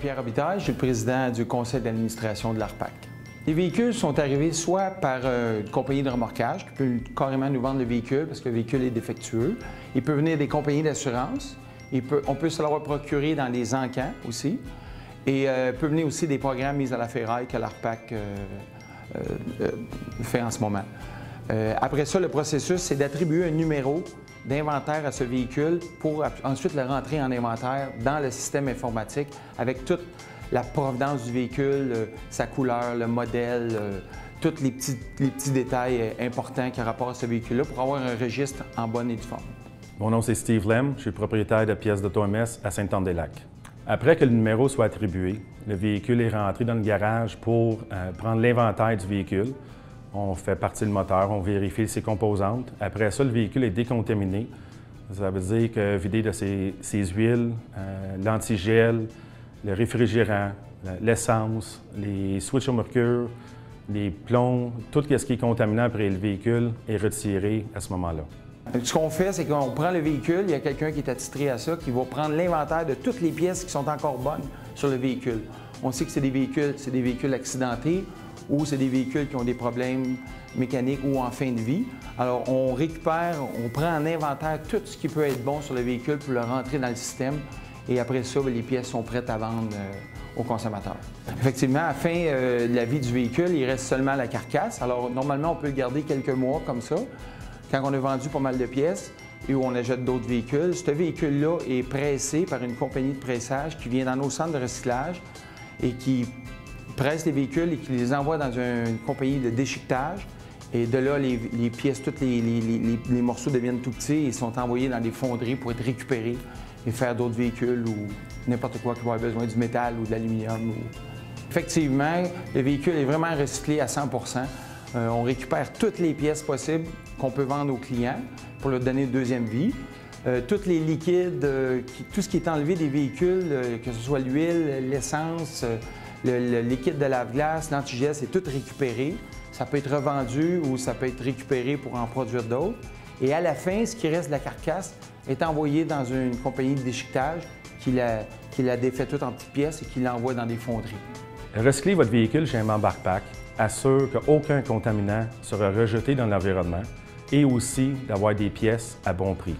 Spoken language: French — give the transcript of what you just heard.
Pierre Robitaille, je suis le président du conseil d'administration de l'ARPAC. Les véhicules sont arrivés soit par une compagnie de remorquage qui peut carrément nous vendre le véhicule parce que le véhicule est défectueux. Il peut venir des compagnies d'assurance. On peut se l'avoir procuré dans les encans aussi. Et peut venir aussi des programmes mis à la ferraille que l'ARPAC fait en ce moment. Après ça, le processus, c'est d'attribuer un numéro d'inventaire à ce véhicule pour ensuite le rentrer en inventaire dans le système informatique avec toute la provenance du véhicule, sa couleur, le modèle, tous les petits détails importants qui ont rapport à ce véhicule-là pour avoir un registre en bonne et due forme. Mon nom, c'est Steve Lem. Je suis propriétaire de pièces d'Auto-MS à Sainte-Anne-des-Lacs. Après que le numéro soit attribué, le véhicule est rentré dans le garage pour prendre l'inventaire du véhicule. On fait partir le moteur, on vérifie ses composantes. Après ça, le véhicule est décontaminé. Ça veut dire que vidé de ses huiles, l'antigel, le réfrigérant, l'essence, les switches au mercure, les plombs, tout ce qui est contaminant après le véhicule est retiré à ce moment-là. Ce qu'on fait, c'est qu'on prend le véhicule, il y a quelqu'un qui est attitré à ça, qui va prendre l'inventaire de toutes les pièces qui sont encore bonnes sur le véhicule. On sait que c'est des véhicules accidentés ou c'est des véhicules qui ont des problèmes mécaniques ou en fin de vie. Alors, on récupère, on prend en inventaire tout ce qui peut être bon sur le véhicule pour le rentrer dans le système. Et après ça, les pièces sont prêtes à vendre aux consommateurs. Effectivement, à la fin de la vie du véhicule, il reste seulement la carcasse. Alors, normalement, on peut le garder quelques mois comme ça. Quand on a vendu pas mal de pièces et où on achète d'autres véhicules, ce véhicule-là est pressé par une compagnie de pressage qui vient dans nos centres de recyclage et qui presse les véhicules et qui les envoie dans une compagnie de déchiquetage. Et de là, les pièces, tous les morceaux deviennent tout petits et sont envoyés dans des fonderies pour être récupérés et faire d'autres véhicules ou n'importe quoi qui va avoir besoin du métal ou de l'aluminium. Effectivement, le véhicule est vraiment recyclé à 100 %. On récupère toutes les pièces possibles qu'on peut vendre aux clients pour leur donner une deuxième vie. Tous les liquides, tout ce qui est enlevé des véhicules, que ce soit l'huile, l'essence, le liquide de lave-glace, l'antigel, c'est tout récupéré. Ça peut être revendu ou ça peut être récupéré pour en produire d'autres. Et à la fin, ce qui reste de la carcasse est envoyé dans une compagnie de déchiquetage qui la défait toute en petites pièces et qui l'envoie dans des fonderies. Recycler votre véhicule chez un membre ARPAC assure qu'aucun contaminant sera rejeté dans l'environnement et aussi d'avoir des pièces à bon prix.